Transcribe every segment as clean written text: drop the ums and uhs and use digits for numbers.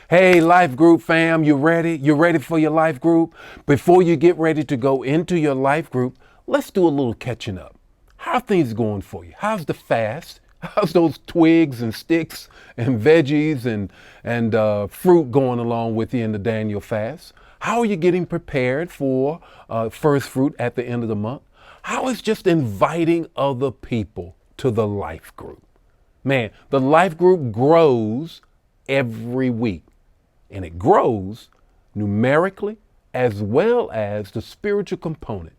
Hey, life group fam, you ready? You ready for your life group? Before you get ready to go into your life group, let's do a little catching up. How are things going for you? How's the fast? How's those twigs and sticks and veggies and fruit going along with you in the Daniel fast? How are you getting prepared for first fruit at the end of the month? How is just inviting other people to the life group? Man, the life group grows every week, and it grows numerically as well as the spiritual component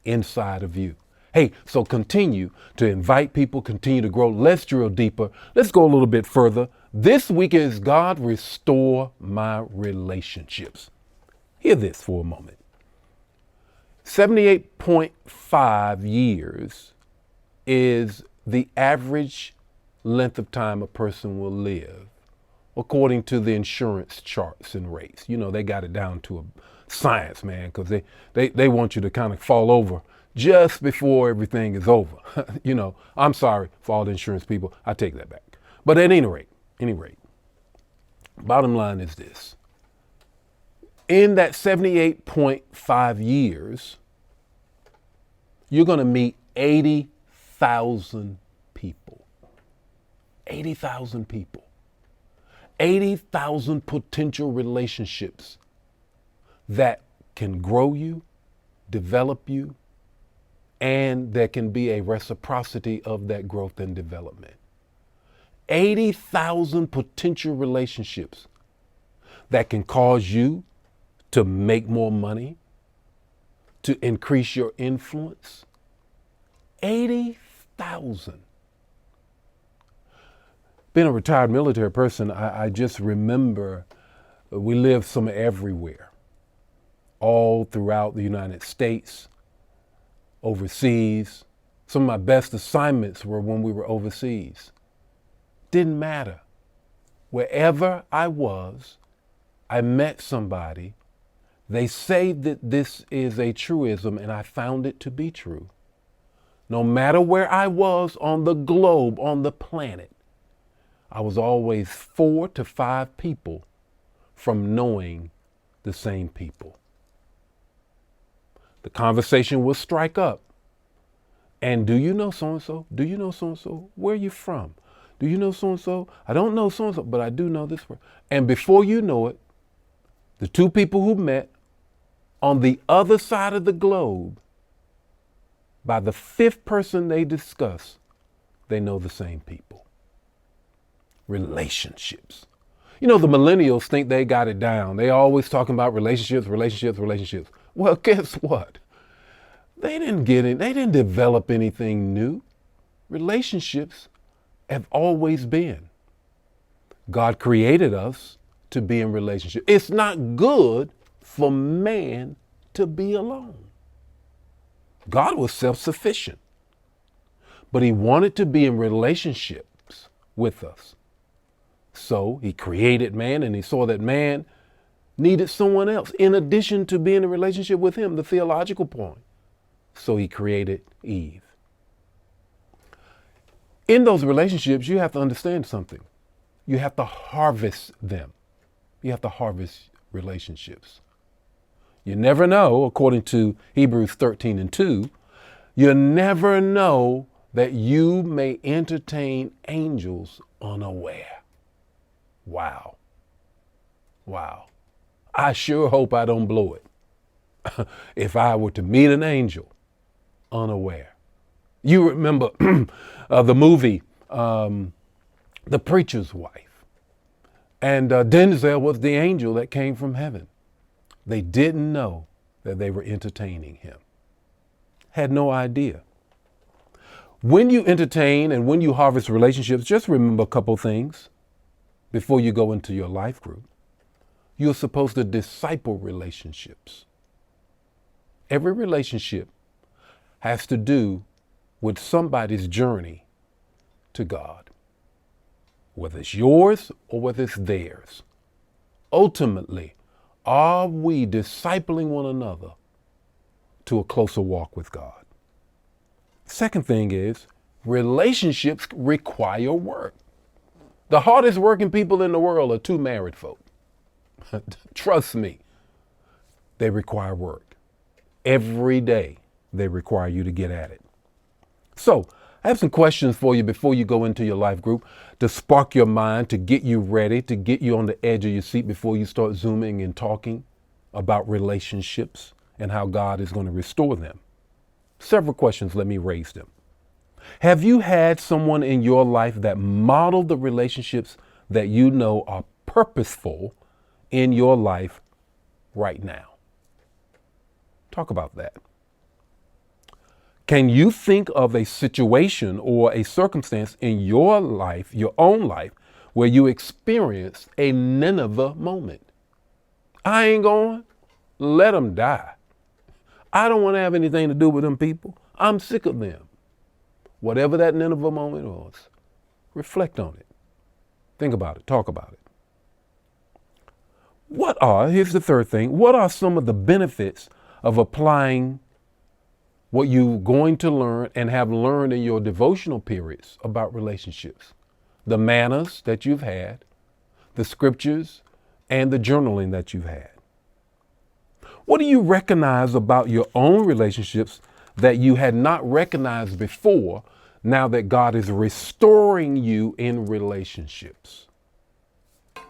inside of you. Hey, so continue to invite people, continue to grow. Let's drill deeper. Let's go a little bit further. This week is God Restore My Relationships. Hear this for a moment. 78.5 years is the average length of time a person will live, according to the insurance charts and rates. You know, they got it down to a science, man, because they want you to kind of fall over just before everything is over. I'm sorry for all the insurance people. I take that back. But at any rate, bottom line is this. In that 78.5 years, you're going to meet 80,000 people. 80,000 people. 80,000 potential relationships that can grow you, develop you, and there can be a reciprocity of that growth and development. 80,000 potential relationships that can cause you to make more money, to increase your influence. 80,000. Being a retired military person, I just remember we lived some everywhere, all throughout the United States, overseas. Some of my best assignments were when we were overseas. Didn't matter. Wherever I was, I met somebody. They say that this is a truism, and I found it to be true. No matter where I was on the globe, on the planet, I was always 4 to 5 people from knowing the same people. The conversation will strike up. And do you know so-and-so? Do you know so-and-so? Where are you from? Do you know so-and-so? I don't know so-and-so, but I do know this person. And before you know it, the two people who met on the other side of the globe, by the 5th person they discuss, they know the same people. Relationships. You know, the millennials think they got it down. They always talking about relationships. Well, guess what? They didn't get it. They didn't develop anything new. Relationships have always been. God created us to be in relationship. It's not good for man to be alone. God was self-sufficient, but he wanted to be in relationships with us. So he created man, and he saw that man needed someone else in addition to being in a relationship with him, the theological point. So he created Eve. In those relationships, you have to understand something. You have to harvest them. You have to harvest relationships. You never know, according to Hebrews 13:2, you never know that you may entertain angels unaware. Wow. I sure hope I don't blow it if I were to meet an angel unaware. You remember the movie, The Preacher's Wife. And Denzel was the angel that came from heaven. They didn't know that they were entertaining him. Had no idea. When you entertain and when you harvest relationships, just remember a couple things before you go into your life group. You're supposed to disciple relationships. Every relationship has to do with somebody's journey to God, whether it's yours or whether it's theirs. Ultimately, are we discipling one another to a closer walk with God? Second thing is, relationships require work. The hardest working people in the world are two married folk. Trust me, they require work. Every day, they require you to get at it. So, I have some questions for you before you go into your life group to spark your mind, to get you ready, to get you on the edge of your seat before you start zooming and talking about relationships and how God is going to restore them. Several questions, let me raise them. Have you had someone in your life that modeled the relationships that you know are purposeful in your life right now? Talk about that. Can you think of a situation or a circumstance in your life, your own life, where you experienced a Nineveh moment? I ain't going. Let them die. I don't want to have anything to do with them people. I'm sick of them. Whatever that Nineveh moment was, reflect on it. Think about it. Talk about it. Here's the third thing, what are some of the benefits of applying what you're going to learn and have learned in your devotional periods about relationships? The manners that you've had, the scriptures, and the journaling that you've had. What do you recognize about your own relationships that you had not recognized before, now that God is restoring you in relationships?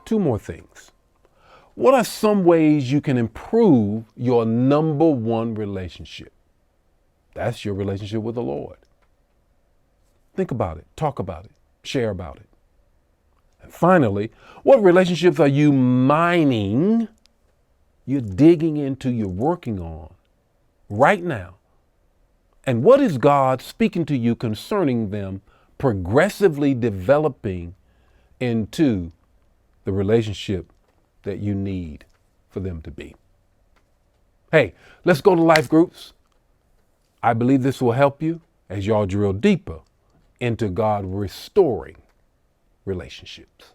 Two more things. What are some ways you can improve your number one relationship? That's your relationship with the Lord. Think about it, talk about it, share about it. And finally, what relationships are you mining, you're digging into, you're working on right now? And what is God speaking to you concerning them, progressively developing into the relationship that you need for them to be? Hey, let's go to life groups. I believe this will help you as y'all drill deeper into God restoring relationships.